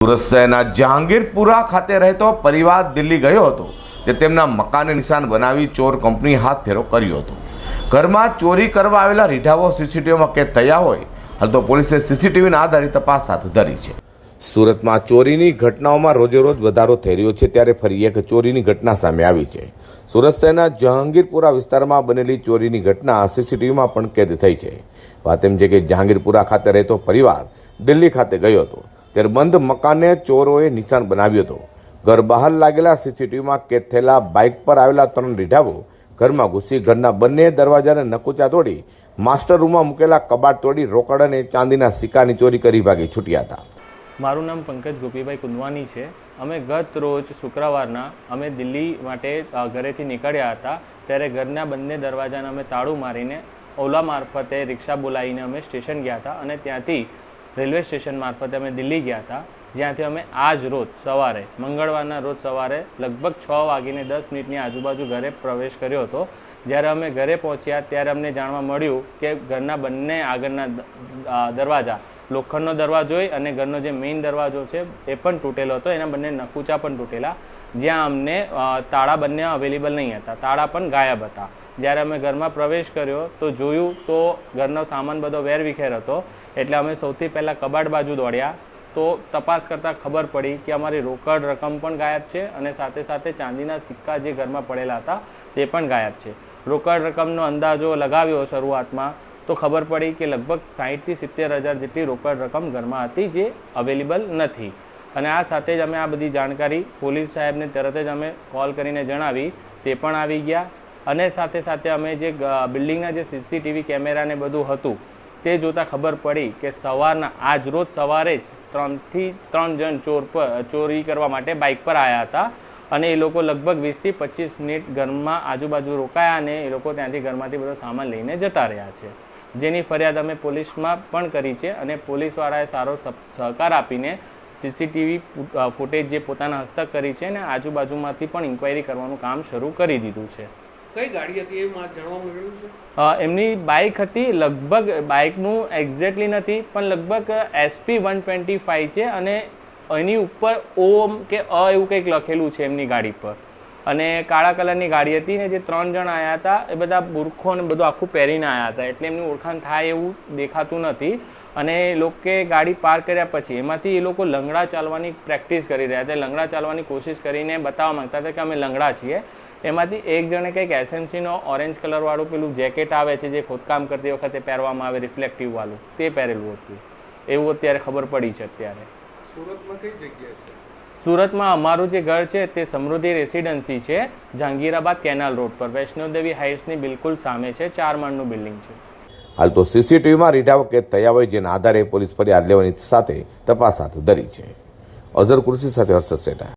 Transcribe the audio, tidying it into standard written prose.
સુરત શહેરના જહાંગીરપુરા ખાતે રહેતો પરિવાર દિલ્હી ગયો હતો તે તેમના મકાનને નિશાન બનાવી ચોર કંપની હાથ ફેરો કર્યો હતો। ઘરમાં ચોરી કરવા આવેલા રીઢાઓ સીસીટીવીમાં કેદ થયા હોય હાલ તો પોલીસે સીસીટીવીના આધારે તપાસ હાથ ધરી છે। સુરતમાં ચોરીની ઘટનાઓમાં રોજેરોજ વધારો થઈ રહ્યો છે ત્યારે ફરી એક ચોરીની ઘટના સામે આવી છે। સુરત શહેરના જહાંગીરપુરા વિસ્તારમાં બનેલી ચોરીની ઘટના સીસીટીવીમાં પણ કેદ થઈ છે। વાત એમ છે કે જહાંગીરપુરા ખાતે રહેતો પરિવાર દિલ્હી ખાતે ગયો હતો ત્યારે બંધ મકાનને ચોરોએ નિશાન બનાવ્યો હતો। ઘર બહાર લાગેલા સીસીટીવીમાં કેદ થયેલા બાઇક પર આવેલા 3 રીઢાઓ ઘરમાં ઘૂસી ઘરના બંને દરવાજાને નકુચા તોડી માસ્ટર રૂમમાં મૂકેલા કબાટ તોડી રોકડ અને ચાંદીના સિક્કાની ચોરી કરી ભાગી છૂટ્યા હતા। મારું નામ પંકજ ગોપીભાઈ કુંદવાની છે। અમે ગત રોજ શુક્રવારના અમે દિલ્હી માટે ઘરેથી નીકળ્યા હતા ત્યારે ઘરના બંને દરવાજાને અમે તાળું મારીને ઓલા મારફતે રિક્ષા બોલાવીને અમે સ્ટેશન ગયા હતા અને ત્યાંથી રેલવે સ્ટેશન મારફતે અમે દિલ્હી ગયા હતા, જ્યાંથી અમે આજ રોજ સવારે મંગળવારના રોજ સવારે લગભગ 6:10 આજુબાજુ ઘરે પ્રવેશ કર્યો હતો। જ્યારે અમે ઘરે પહોંચ્યા ત્યારે અમને જાણવા મળ્યું કે ઘરના બંને આગળના દરવાજા, લોખંડનો દરવાજો હોય અને ઘરનો જે મેઇન દરવાજો છે એ પણ તૂટેલો હતો, એના બંને નકુચા પણ તૂટેલા, જ્યાં અમને તાળા બંને અવેલેબલ નહીં હતા, તાળા પણ ગાયબ હતા। જ્યારે અમે ઘરમાં પ્રવેશ કર્યો તો જોયું તો ઘરનો સામાન બધો વેરવિખેર હતો, એટલે અમે સૌથી પહેલાં કબાટ બાજુ દોડ્યા તો તપાસ કરતાં ખબર પડી કે અમારી રોકડ રકમ પણ ગાયબ છે અને સાથે સાથે ચાંદીના સિક્કા જે ઘરમાં પડેલા હતા તે પણ ગાયબ છે। રોકડ રકમનો અંદાજો લગાવ્યો શરૂઆતમાં તો ખબર પડી કે લગભગ 60,000 થી 70,000 જેટલી રોકડ રકમ ઘરમાં હતી જે અવેલેબલ નથી। અને આ સાથે જ અમે આ બધી જાણકારી પોલીસ સાહેબને તરત જ અમે કોલ કરીને જણાવી, તે પણ આવી ગયા અને સાથે સાથે અમે જે બિલ્ડિંગના જે સીસીટીવી કેમેરાને બધું હતું તે જોતાં ખબર પડી કે સવારના આજ રોજ સવારે જ 3 થી 3 જણ ચોરી કરવા માટે બાઇક પર આવ્યા હતા અને એ લોકો લગભગ 20 થી 25 મિનિટ ઘરમાં આજુબાજુ રોકાયા અને એ લોકો ત્યાંથી ઘરમાંથી બધો સામાન લઈને જતા રહ્યા છે, જેની ફરિયાદ અમે પોલીસમાં પણ કરી છે અને પોલીસવાળાએ સારો સહકાર આપીને સીસીટીવી ફૂટેજ જે પોતાના હસ્તક કરી છે અને આજુબાજુમાંથી પણ ઇન્ક્વાયરી કરવાનું કામ શરૂ કરી દીધું છે। કઈ ગાડી હતી એ જાણવા મળ્યું છે? એમની બાઇક હતી, લગભગ બાઇકનું એક્ઝેક્ટલી નથી પણ લગભગ SP 125 છે અને એની ઉપર ઓમ કે અ એવું કંઈક લખેલું છે એમની ગાડી પર અને કાળા કલરની ગાડી હતી ને જે 3 જણ આવ્યા હતા એ બધા બુરખો ને બધું આખું પહેરીને આવ્યા હતા, એટલે એમની ઓળખાણ થાય એવું દેખાતું નથી। અને એ લોકોએ ગાડી પાર્ક કર્યા પછી એમાંથી એ લોકો લંગડા ચાલવાની પ્રેક્ટિસ કરી રહ્યા હતા, લંગડા ચાલવાની કોશિશ કરીને બતાવવા માંગતા હતા કે અમે લંગડા છીએ। એમાંથી એક જણે કંઈક એસએમસીનો ઓરેન્જ કલરવાળું પેલું જેકેટ આવે છે જે ખોદકામ કરતી વખતે પહેરવામાં આવે રિફ્લેક્ટિવવાળું, તે પહેરેલું હતું, એવું અત્યારે ખબર પડી છે। અત્યારે સુરતમાં કઈ જગ્યાએ છે? સુરતમાં અમારું જે ઘર છે તે સમૃદ્ધિ રેસિડેન્સી છે, જહાંગીરાબાદ કેનાલ રોડ પર વૈષ્ણોદેવી હાઇટ્સની બિલકુલ સામે છે, 4 માળનું બિલ્ડિંગ છે। હાલ તો સીસીટીવીમાં રીઢાઓ કેદ થયા હોય જેના આધારે પોલીસ ફરિયાદ લેવાની સાથે તપાસ હાથ ધરી છે। અઝર કુર્સી સાથે હર્ષદ સેઠા।